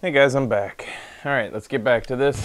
Hey guys, I'm back. Alright, let's get back to this.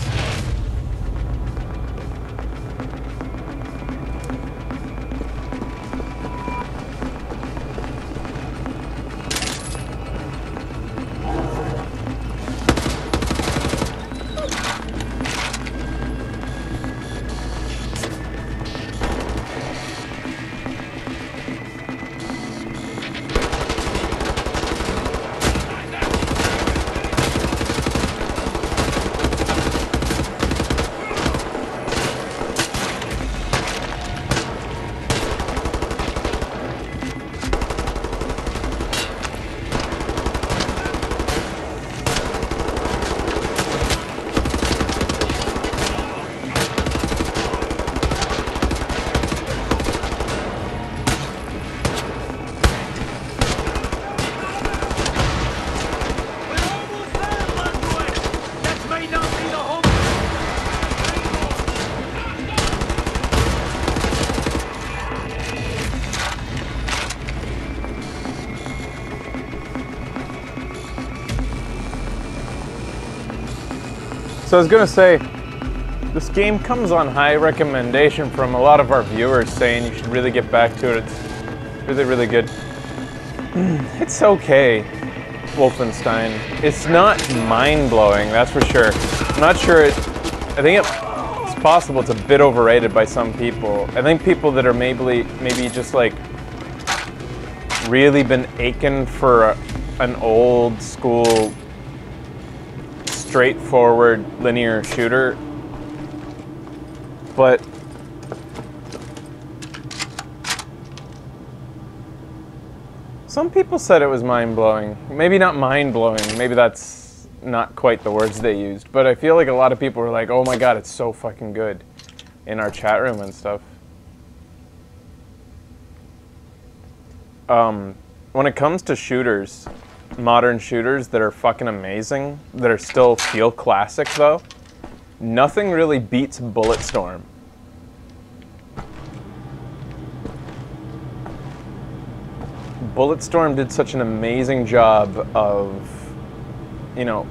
So I was gonna say, this game comes on high recommendation from a lot of our viewers saying you should really get back to it. It's really, really good. It's okay, Wolfenstein. It's not mind-blowing, that's for sure. I'm not sure I think it's possible it's a bit overrated by some people. I think people that are maybe just like really been aching for an old school straightforward linear shooter, but some people said it was mind-blowing. Maybe not mind-blowing, maybe that's not quite the words they used, but I feel like a lot of people were like, oh my god, it's so fucking good in our chat room and stuff. When it comes to shooters, modern shooters that are fucking amazing, that are still feel classic though, nothing really beats Bulletstorm. Bulletstorm did such an amazing job of, you know,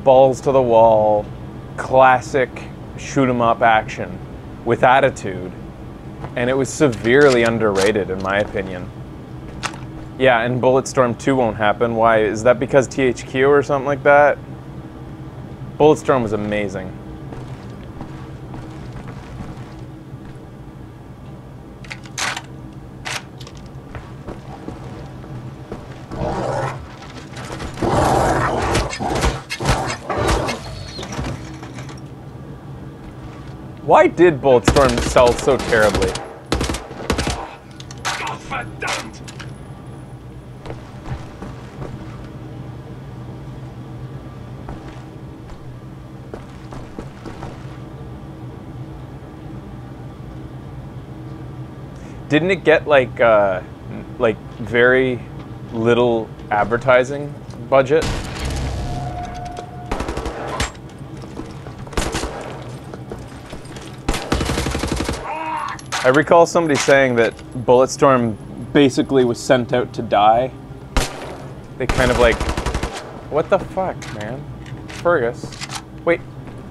balls to the wall, classic shoot 'em up action with attitude, and it was severely underrated in my opinion. Yeah, and Bulletstorm 2 won't happen. Why? Is that because THQ or something like that? Bulletstorm was amazing. Why did Bulletstorm sell so terribly? Didn't it get like very little advertising budget? I recall somebody saying that Bulletstorm basically was sent out to die. They kind of like, what the fuck, man? Fergus. Wait,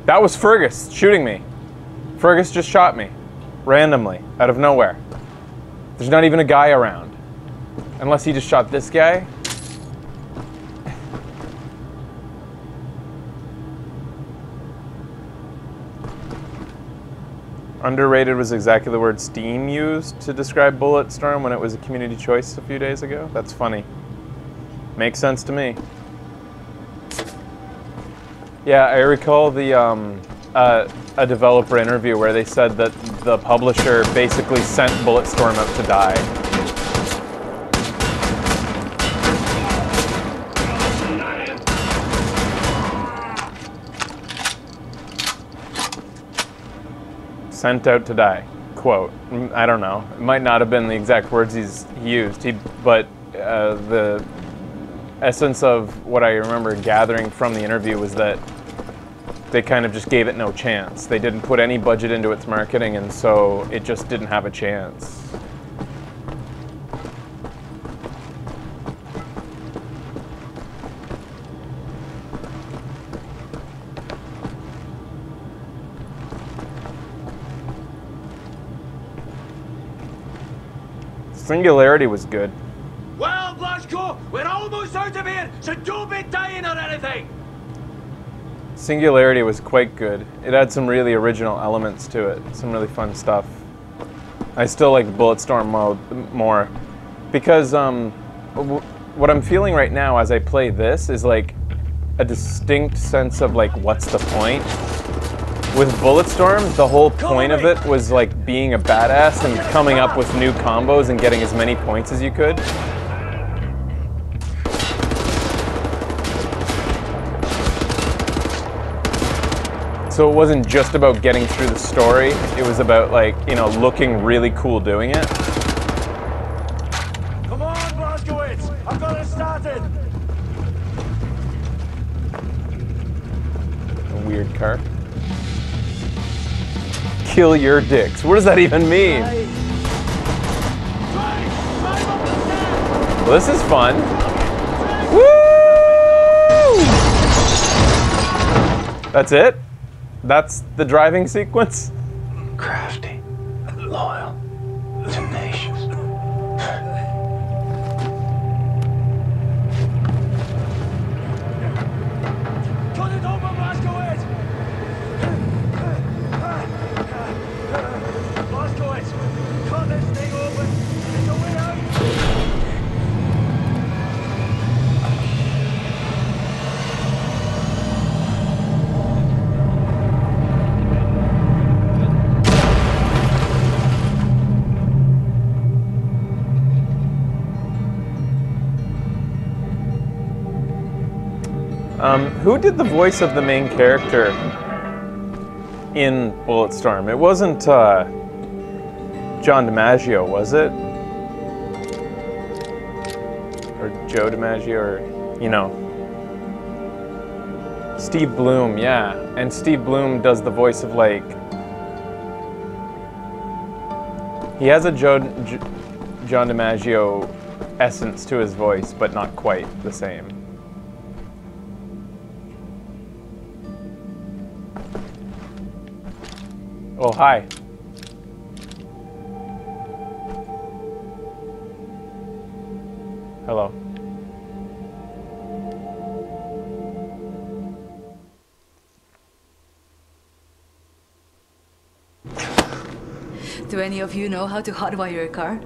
that was Fergus shooting me. Fergus just shot me, randomly, out of nowhere. There's not even a guy around. Unless he just shot this guy. Underrated was exactly the word Steam used to describe Bulletstorm when it was a community choice a few days ago. That's funny. Makes sense to me. Yeah, I recall the a developer interview where they said that the publisher basically sent Bulletstorm out to die. Sent out to die. Quote. I don't know. It might not have been the exact words he used, but the essence of what I remember gathering from the interview was that they kind of just gave it no chance. They didn't put any budget into its marketing, and so it just didn't have a chance. Singularity was good. Well, Blasco, we're almost out of here, so don't be dying or anything. Singularity was quite good. It had some really original elements to it, some really fun stuff. I still like Bulletstorm mode more because what I'm feeling right now as I play this is like a distinct sense of like, what's the point? With Bulletstorm, the whole point of it was like being a badass and coming up with new combos and getting as many points as you could. So it wasn't just about getting through the story, it was about like, you know, looking really cool doing it. Come on, Blazkowicz! I've got it started! A weird car. Kill your dicks. What does that even mean? Well, this is fun. Woo! That's it? That's the driving sequence? Crafty, loyal, tenacious. Cut it open, Blazkowicz! Blazkowicz, cut this thing open! There's a way out! Who did the voice of the main character in Bulletstorm? It wasn't John DiMaggio, was it? Or Joe DiMaggio, or, you know. Steve Bloom, yeah. And Steve Bloom does the voice of, like... He has a John DiMaggio essence to his voice, but not quite the same. Oh, hi. Hello. Do any of you know how to hotwire a car?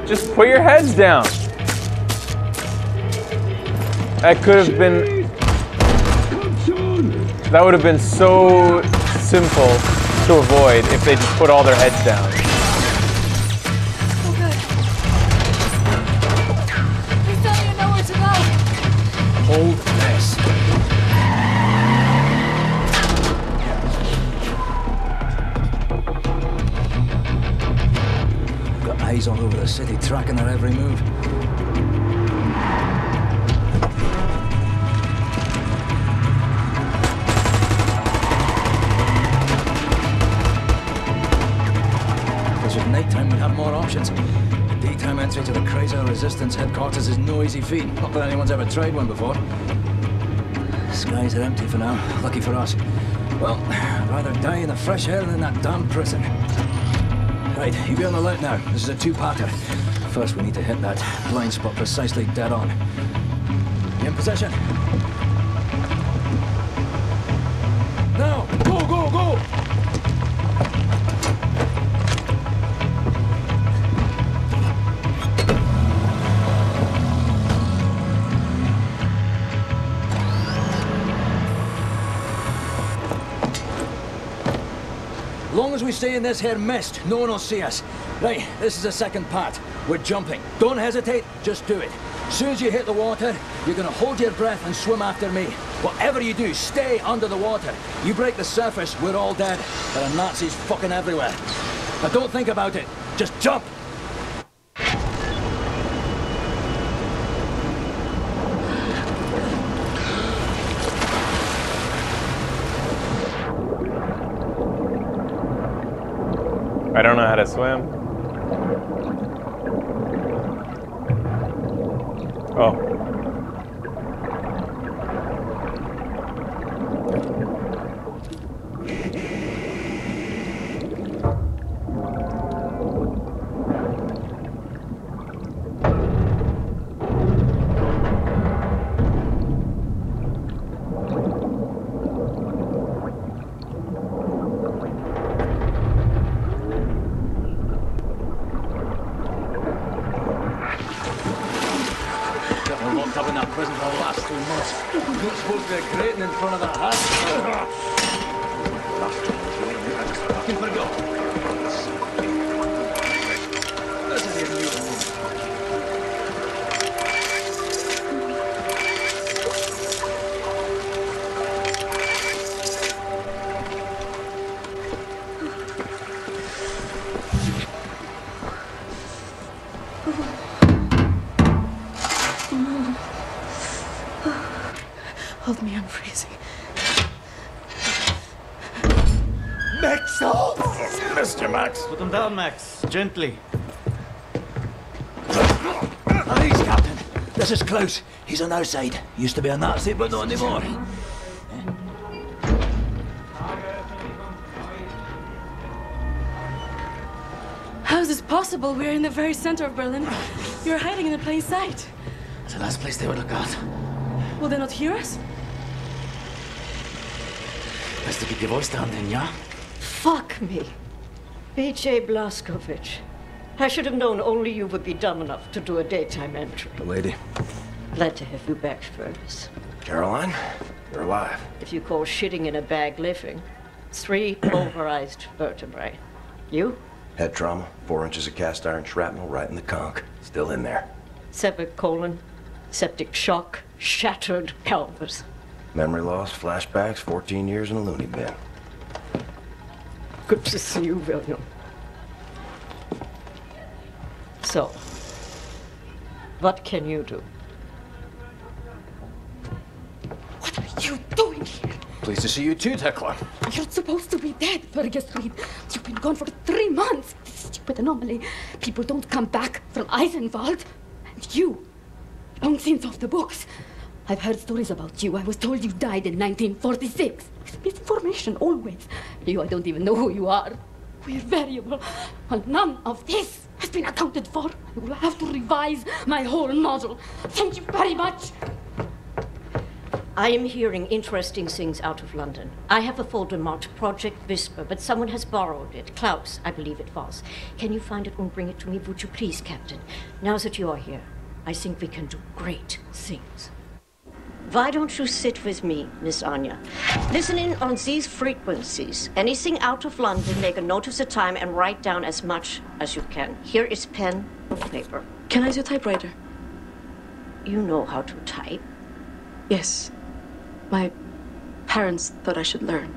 Just put your heads down. That could have been... That would have been so simple to avoid if they just put all their heads down. Oh, good. Please tell me you know where to go. Hold this. Got eyes all over the city, tracking her every move. Nighttime we have more options. The daytime entry to the Chrysler Resistance headquarters is no easy feat. Not that anyone's ever tried one before. Skies are empty for now. Lucky for us. Well, I'd rather die in the fresh air than in that damn prison. Right, you be on the alert now. This is a two-parter. First, we need to hit that blind spot precisely dead on. You in position? Now! Go, go, go! Long as we stay in this here mist, no one will see us. Right, this is the second part. We're jumping. Don't hesitate, just do it. As soon as you hit the water, you're gonna hold your breath and swim after me. Whatever you do, stay under the water. You break the surface, we're all dead. There are Nazis fucking everywhere. Now don't think about it, just jump! I don't know how to swim. Looking for go. This is your new home. Hold me, I'm freezing. Max, help! Mr. Max. Put him down, Max. Gently. Please, Captain. This is Klaus. He's on our side. Used to be a Nazi, but not anymore. How is this possible? We're in the very center of Berlin. You're hiding in a plain sight. It's the last place they would look out. Will they not hear us? Best to keep your voice down then, yeah? Fuck me. B.J. Blazkowicz. I should have known only you would be dumb enough to do a daytime entry. The lady. Glad to have you back, Fergus. Caroline, you're alive. If you call shitting in a bag living, 3 pulverized vertebrae. You? Head trauma, 4 inches of cast iron shrapnel right in the conch. Still in there. Severed colon, septic shock, shattered pelvis. Memory loss, flashbacks, 14 years in a loony bin. Good to see you, William. So, what can you do? What are you doing here? Pleased to see you too, Tekla. You're supposed to be dead, Fergus Reed. You've been gone for 3 months. This stupid anomaly. People don't come back from Eisenwald. And you, long since off the books. I've heard stories about you. I was told you died in 1946. It's misinformation, always. I don't even know who you are. We're variable. Well, none of this has been accounted for. I will have to revise my whole model. Thank you very much. I am hearing interesting things out of London. I have a folder marked Project Whisper, but someone has borrowed it. Klaus, I believe it was. Can you find it and bring it to me, would you please, Captain? Now that you are here, I think we can do great things. Why don't you sit with me, Miss Anya? Listen in on these frequencies. Anything out of London, make a note of the time and write down as much as you can. Here is pen and paper. Can I use a typewriter? You know how to type. Yes. My parents thought I should learn.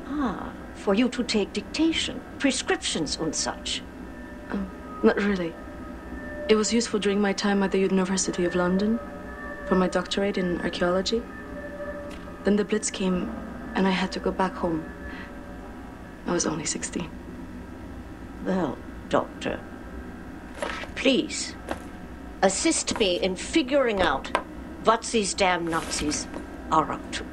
Ah, for you to take dictation, prescriptions and such. Not really. It was useful during my time at the University of London for my doctorate in archaeology. Then the Blitz came and I had to go back home. I was only 16. Well, Doctor, please assist me in figuring out what these damn Nazis are up to.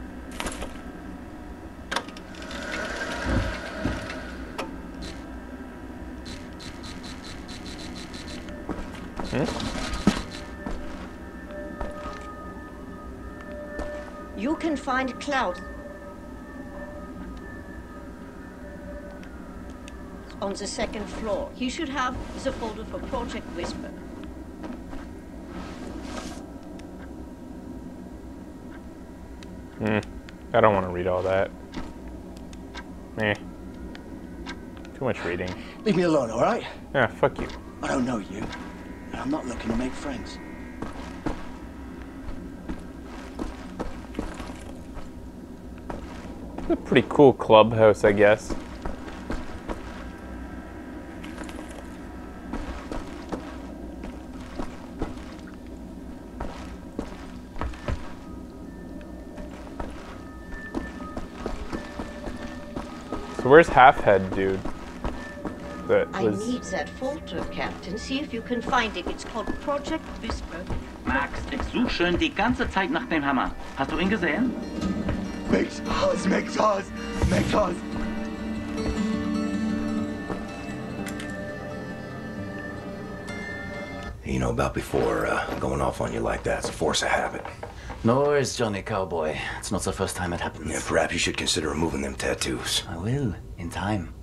You can find Klaus on the 2nd floor. He should have the folder for Project Whisper. I don't want to read all that. Too much reading. Leave me alone, all right? Yeah, fuck you. I don't know you, and I'm not looking to make friends. It's a pretty cool clubhouse, I guess. So where's Halfhead, dude? That was... I need that folder, Captain. See if you can find it. It's called Project Whisper. Max, ich suche schon die ganze Zeit nach dem Hammer. Hast du ihn gesehen? Max Oz, Max Oz, Max Oz. You know about before going off on you like that. It's a force of habit. No worries, Johnny Cowboy. It's not the first time it happens. Yeah, perhaps you should consider removing them tattoos. I will, in time.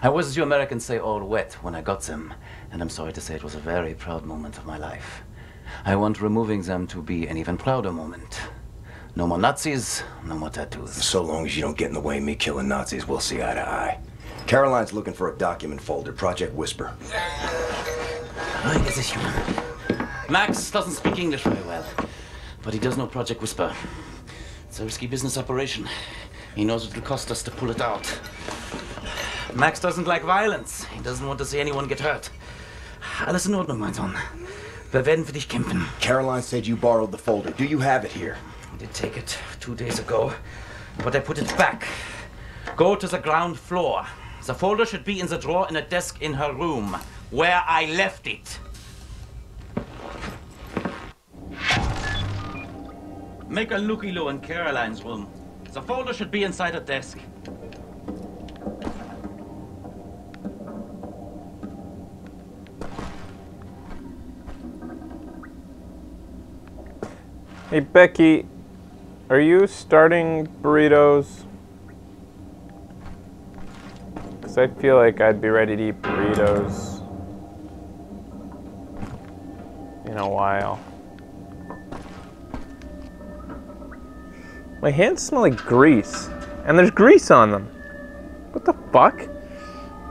I was, as you Americans say, all wet when I got them, and I'm sorry to say it was a very proud moment of my life. I want removing them to be an even prouder moment. No more Nazis, no more tattoos. So long as you don't get in the way of me killing Nazis, we'll see eye to eye. Caroline's looking for a document folder, Project Whisper. Right, this is human. Max doesn't speak English very well, but he does know Project Whisper. It's a risky business operation. He knows it will cost us to pull it out. Max doesn't like violence. He doesn't want to see anyone get hurt. Alles in Ordnung, mein Sohn. Wir werden für dich kämpfen. Caroline said you borrowed the folder. Do you have it here? I did take it 2 days ago, but I put it back. Go to the ground floor. The folder should be in the drawer in a desk in her room, where I left it. Make a looky-loo in Caroline's room. The folder should be inside her desk. Hey, Becky, are you starting burritos? Because I feel like I'd be ready to eat burritos in a while. My hands smell like grease, and there's grease on them. What the fuck?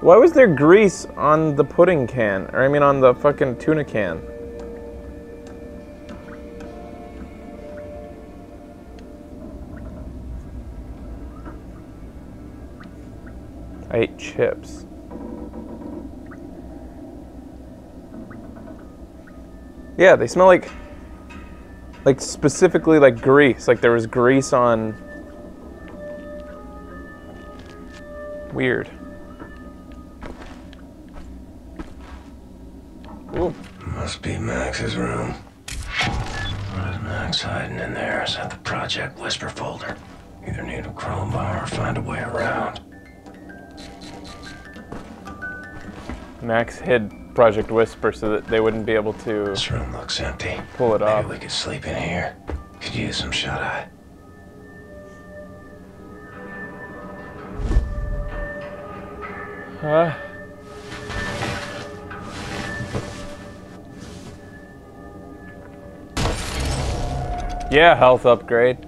Why was there grease on the pudding can? Or I mean on the fucking tuna can? I ate chips. Yeah, they smell like specifically like grease. Like there was grease on. Weird. Ooh. Must be Max's room. What is Max hiding in there? Is that the Project Whisper folder? Either need a crowbar or find a way around. Max hid Project Whisper so that they wouldn't be able to. This room looks empty. Pull it off. Maybe we could sleep in here. Could use some shut-eye. Yeah, health upgrade.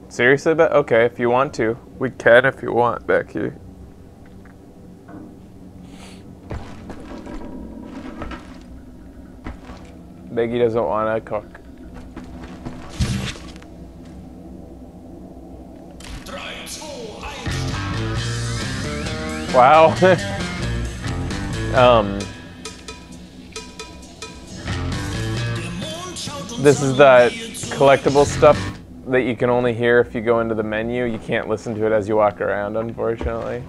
Seriously, but okay, if you want to. We can if you want, Becky. Becky doesn't want to cook. Wow. This is the collectible stuff that you can only hear if you go into the menu. You can't listen to it as you walk around, unfortunately.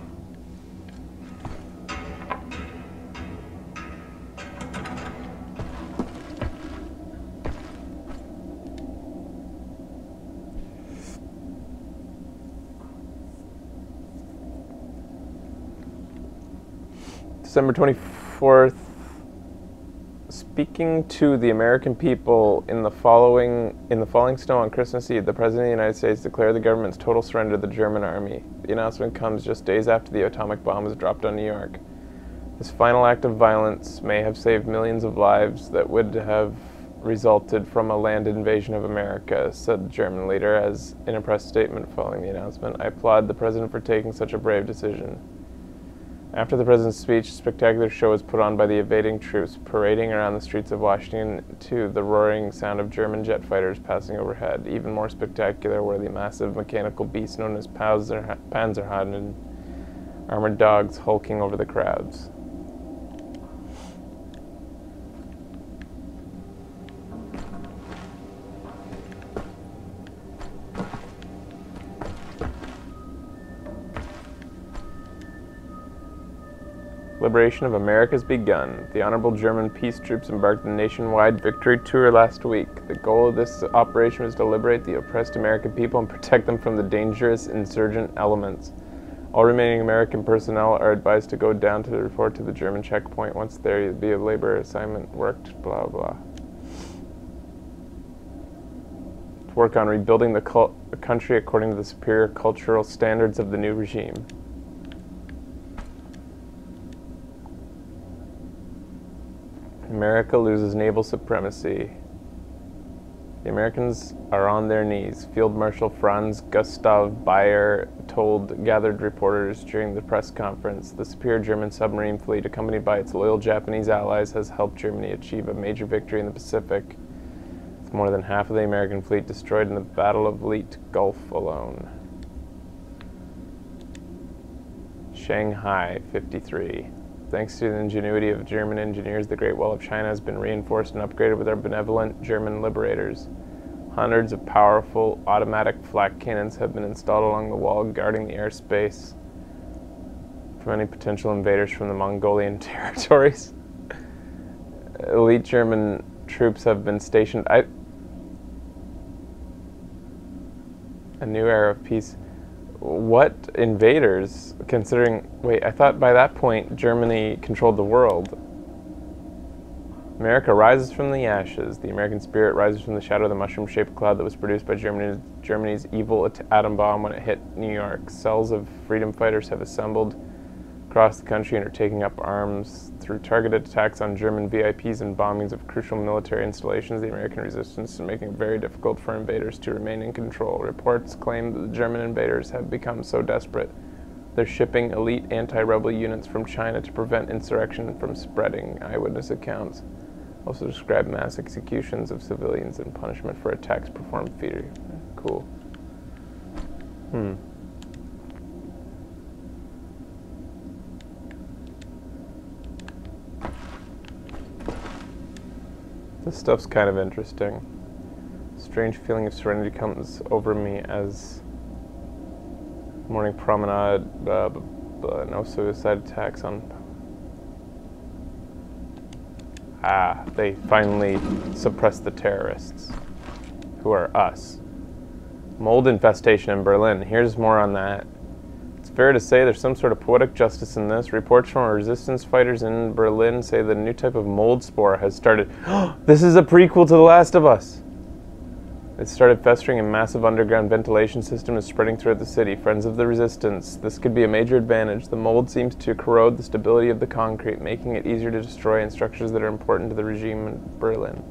December 24th. Speaking to the American people in the falling snow on Christmas Eve, the President of the United States declared the government's total surrender to the German army. The announcement comes just days after the atomic bomb was dropped on New York. This final act of violence may have saved millions of lives that would have resulted from a land invasion of America, said the German leader as in a press statement following the announcement. I applaud the President for taking such a brave decision. After the president's speech, a spectacular show was put on by the invading troops, parading around the streets of Washington to the roaring sound of German jet fighters passing overhead. Even more spectacular were the massive mechanical beasts known as Panzerhaden, armored dogs hulking over the crowds. Liberation of America has begun. The honorable German peace troops embarked on a nationwide victory tour last week. The goal of this operation was to liberate the oppressed American people and protect them from the dangerous insurgent elements. All remaining American personnel are advised to go down to report to the German checkpoint once there be a labor assignment worked, blah, blah. to work on rebuilding the country according to the superior cultural standards of the new regime. America loses naval supremacy. The Americans are on their knees, Field Marshal Franz Gustav Bayer told gathered reporters during the press conference. The superior German submarine fleet, accompanied by its loyal Japanese allies, has helped Germany achieve a major victory in the Pacific, with more than half of the American fleet destroyed in the Battle of Leyte Gulf alone. Shanghai, 53. Thanks to the ingenuity of German engineers, the Great Wall of China has been reinforced and upgraded with our benevolent German liberators. Hundreds of powerful automatic flak cannons have been installed along the wall, guarding the airspace from any potential invaders from the Mongolian territories. Elite German troops have been stationed. A new era of peace. What invaders, considering... Wait, I thought by that point Germany controlled the world. America rises from the ashes. The American spirit rises from the shadow of the mushroom-shaped cloud that was produced by Germany's evil atom bomb when it hit New York. Cells of freedom fighters have assembled across the country and are taking up arms. Through targeted attacks on German VIPs and bombings of crucial military installations, the American resistance is making it very difficult for invaders to remain in control. Reports claim that the German invaders have become so desperate they're shipping elite anti-rebel units from China to prevent insurrection from spreading. Eyewitness accounts also describe mass executions of civilians and punishment for attacks performed fear. Cool. This stuff's kind of interesting. Strange feeling of serenity comes over me as morning promenade, no suicide attacks on... they finally suppressed the terrorists, who are us. Mold infestation in Berlin. Here's more on that. It's fair to say there's some sort of poetic justice in this. Reports from resistance fighters in Berlin say that a new type of mold spore has started... This is a prequel to The Last of Us! It started festering in massive underground ventilation system is spreading throughout the city. Friends of the resistance, this could be a major advantage. The mold seems to corrode the stability of the concrete, making it easier to destroy in structures that are important to the regime in Berlin.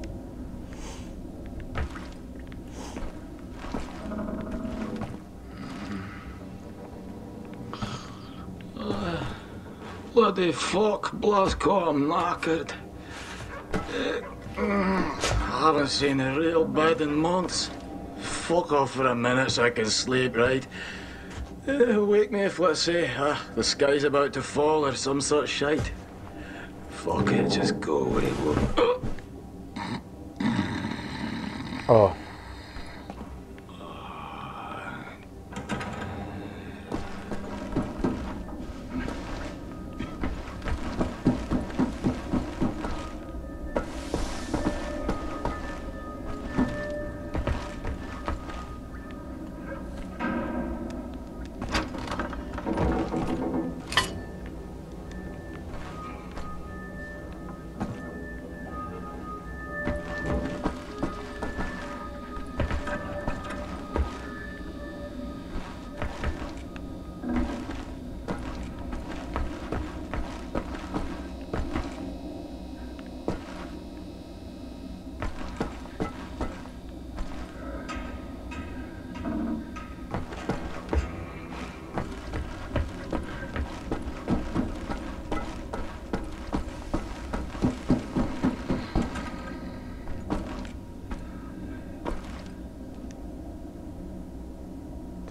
Bloody fuck, Blasco, I'm knackered. I haven't seen a real bed in months. Fuck off for a minute so I can sleep, right? Wake me if, let's say, the sky's about to fall or some sort of shite. Fuck it, just go away. Oh.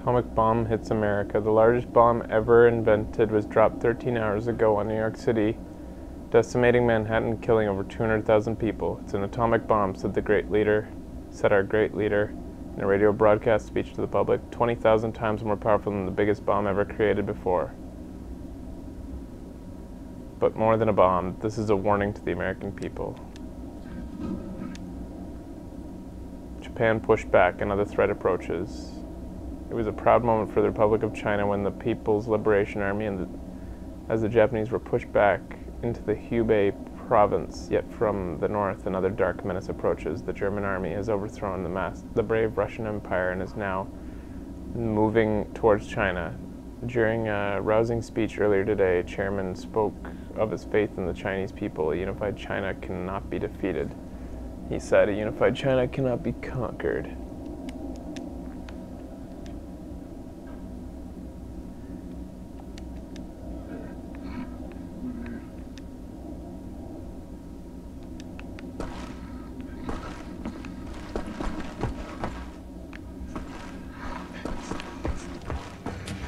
Atomic bomb hits America. The largest bomb ever invented was dropped 13 hours ago on New York City, decimating Manhattan, killing over 200,000 people. It's an atomic bomb, said our great leader in a radio broadcast speech to the public, 20,000 times more powerful than the biggest bomb ever created before. But more than a bomb, this is a warning to the American people. Japan pushed back, another threat approaches. It was a proud moment for the Republic of China when the People's Liberation Army as the Japanese were pushed back into the Hubei province, yet from the north another dark menace approaches. The German army has overthrown the brave Russian Empire and is now moving towards China. During a rousing speech earlier today, Chairman spoke of his faith in the Chinese people. A unified China cannot be defeated. He said, a unified China cannot be conquered.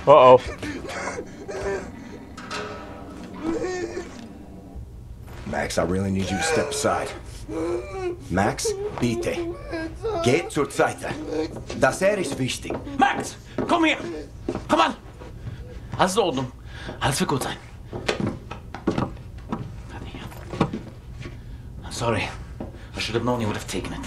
Uh-oh. Max, I really need you to step aside. Max, bitte. Geht zur Seite. Das ist wichtig. Max, komm her! Komm an! Alles in Ordnung. Alles wird gut sein. Warte hier. I'm sorry. I should have known you would have taken it.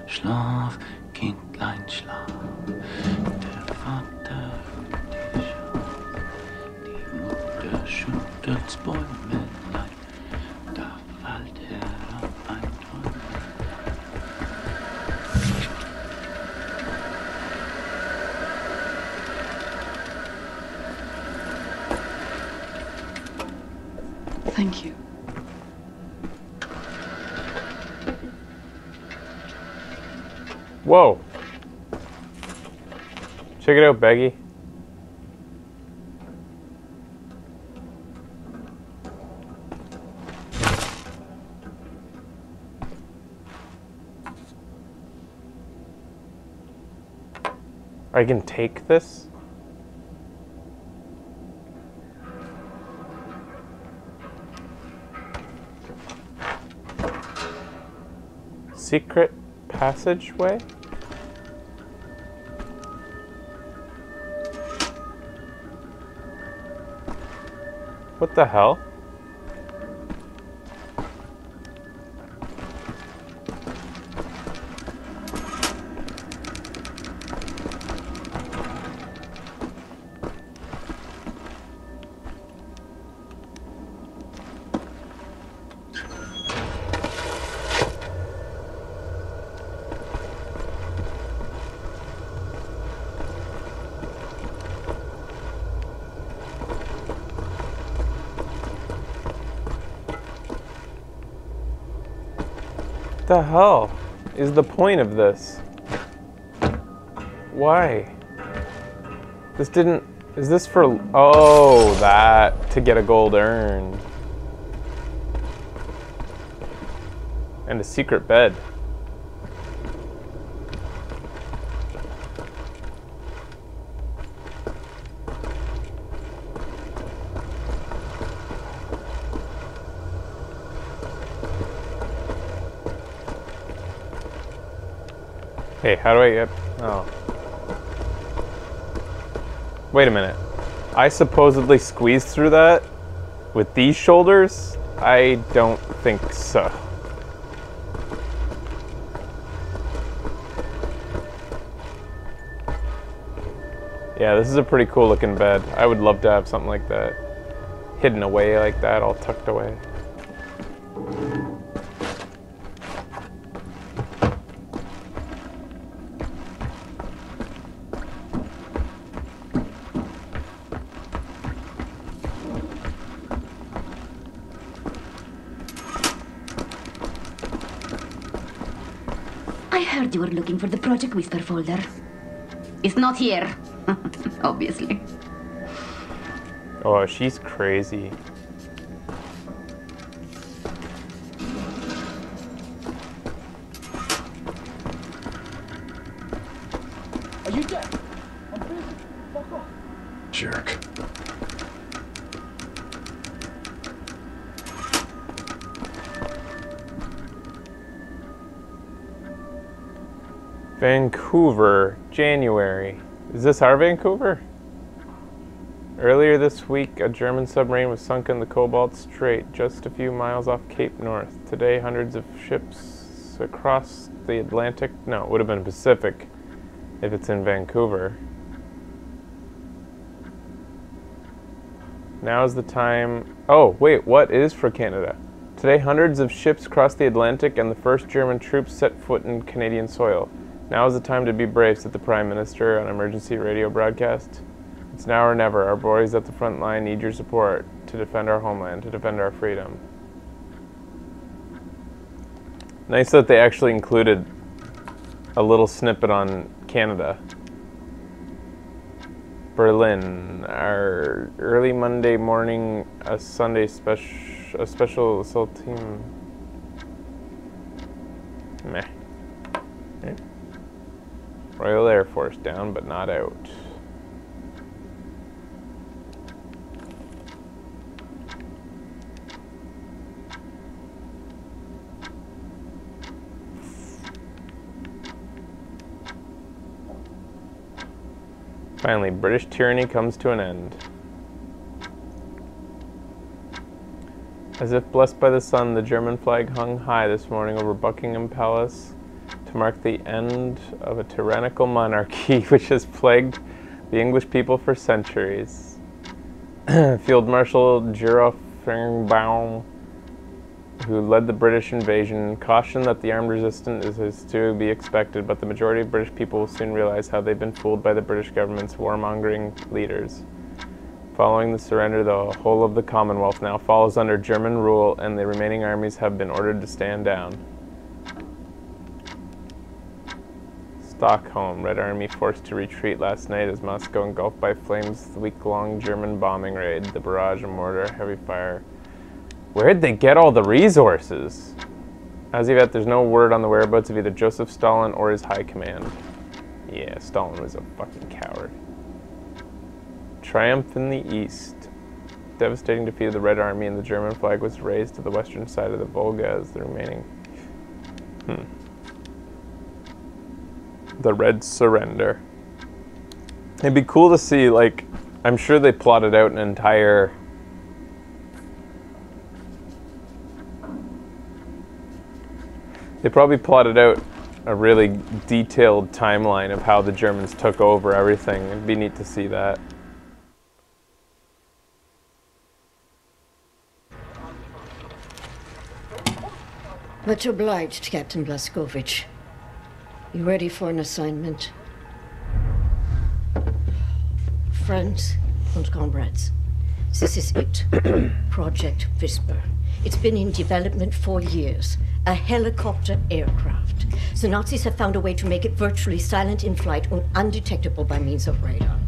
Schlaf, Kindlein, schlaf. Der Vater hört die Schaf. Die Mutter schüttelt's Bäumelein. Da fällt herab ein Träumlein. Thank you. Whoa. Check it out, Beggy. I can take this? Secret passageway? What the hell? What the hell is the point of this? Why? This didn't... Is this for... Oh, that. To get a gold urn. And a secret bed. Hey, how do I get... Oh. Wait a minute. I supposedly squeezed through that with these shoulders? I don't think so. Yeah, this is a pretty cool looking bed. I would love to have something like that. Hidden away like that, all tucked away. I heard you were looking for the Project Whisper folder. It's not here, obviously. Oh, she's crazy. Are you dead? I'm busy. Fuck off. Jerk. Vancouver, January. Is this our Vancouver? Earlier this week, a German submarine was sunk in the Cobalt Strait, just a few miles off Cape North. Today, hundreds of ships across the Atlantic... No, it would have been Pacific if it's in Vancouver. Now is the time... Oh, wait, what is for Canada? Today, hundreds of ships crossed the Atlantic and the first German troops set foot in Canadian soil. Now is the time to be brave, said the Prime Minister on an emergency radio broadcast. It's now or never. Our boys at the front line need your support to defend our homeland, to defend our freedom. Nice that they actually included a little snippet on Canada. Berlin. Our early Monday morning, a special assault team. Meh. Okay. Royal Air Force down, but not out. Finally, British tyranny comes to an end. As if blessed by the sun, the German flag hung high this morning over Buckingham Palace to mark the end of a tyrannical monarchy which has plagued the English people for centuries. Field Marshal Giroflingbaum, who led the British invasion, cautioned that the armed resistance is to be expected, but the majority of British people will soon realize how they've been fooled by the British government's warmongering leaders. Following the surrender, the whole of the Commonwealth now falls under German rule, and the remaining armies have been ordered to stand down. Stockholm. Red Army forced to retreat last night as Moscow engulfed by flames the week-long German bombing raid. The barrage of mortar, heavy fire. Where'd they get all the resources? As of yet, there's no word on the whereabouts of either Joseph Stalin or his high command. Yeah, Stalin was a fucking coward. Triumph in the East. Devastating defeat of the Red Army, and the German flag was raised to the western side of the Volga as the remaining... The Red Surrender. It'd be cool to see, like, I'm sure they plotted out an entire... They probably plotted out a really detailed timeline of how the Germans took over everything. It'd be neat to see that. Much obliged, Captain Blaskovich. You ready for an assignment? Friends and comrades, this is it. Project Whisper. It's been in development for years. A helicopter aircraft. The Nazis have found a way to make it virtually silent in flight and undetectable by means of radar.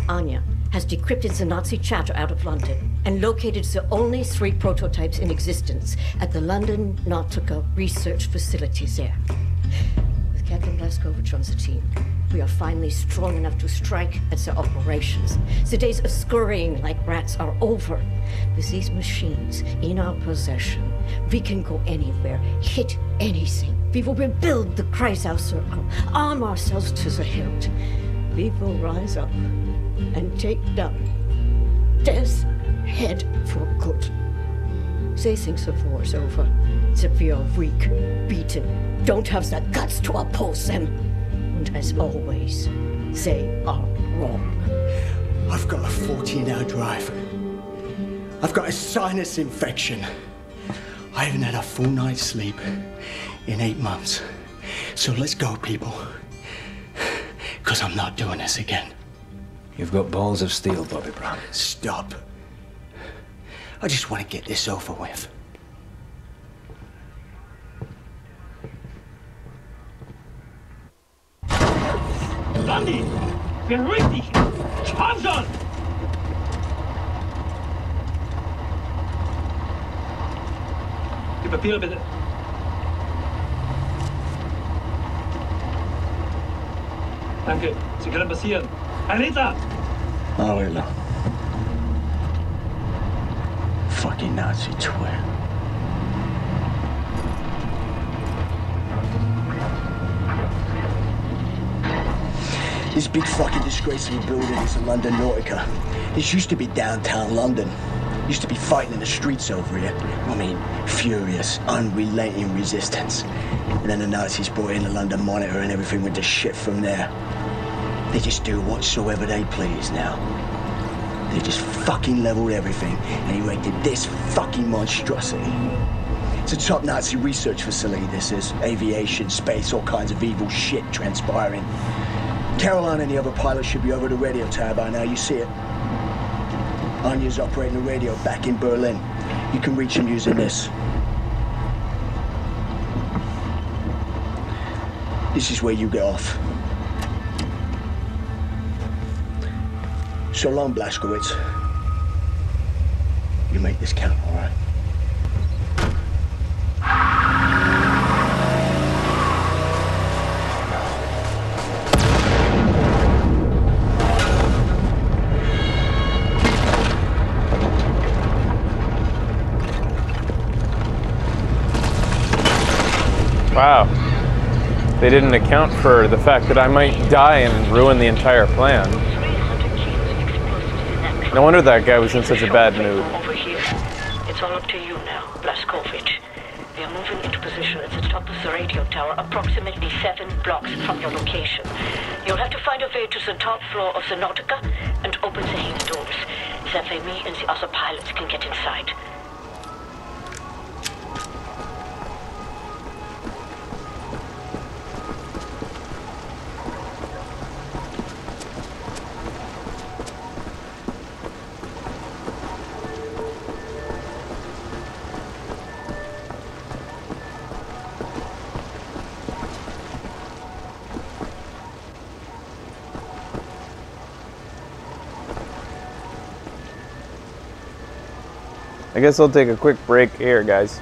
Anya has decrypted the Nazi chatter out of London and located the only 3 prototypes in existence at the London Nautica research facilities there. With Captain Blaskovich on the team, we are finally strong enough to strike at the operations. The days of scurrying like rats are over. With these machines in our possession, we can go anywhere, hit anything. We will rebuild the Kreisau Circle, arm ourselves to the hilt. We will rise up and take down Death's Head for good. They think the war's over, that we are weak, beaten, don't have the guts to oppose them. And as always, they are wrong. I've got a 14-hour drive. I've got a sinus infection. I haven't had a full night's sleep in 8 months. So let's go, people. Because I'm not doing this again. You've got balls of steel, Bobby Brown. Stop. I just want to get this over with. Sandy! Beruhig dich! Komm schon! Die Papiere bitte. Danke, Sie können passieren. Herr Liter! Oh, Hitler. Fucking Nazi twit. This big fucking disgrace of a building is the London Nautica. This used to be downtown London. Used to be fighting in the streets over here. I mean, furious, unrelenting resistance. And then the Nazis brought in the London Monitor and everything went to shit from there. They just do whatsoever they please now. They just fucking leveled everything and erected this fucking monstrosity. It's a top Nazi research facility, this is. Aviation, space, all kinds of evil shit transpiring. Caroline and the other pilots should be over the radio tower by now, you see it. Anya's operating the radio back in Berlin. You can reach him using this. This is where you get off. So long, Blazkowicz. You make this count, all right? Wow. They didn't account for the fact that I might die and ruin the entire plan. No wonder that guy was in such a bad mood. Over here. It's all up to you now, Blazkowicz. We are moving into position at the top of the radio tower, approximately 7 blocks from your location. You'll have to find a way to the top floor of the Nautica and open the heat doors. That way me and the other pilots can get inside. I guess I'll take a quick break here, guys.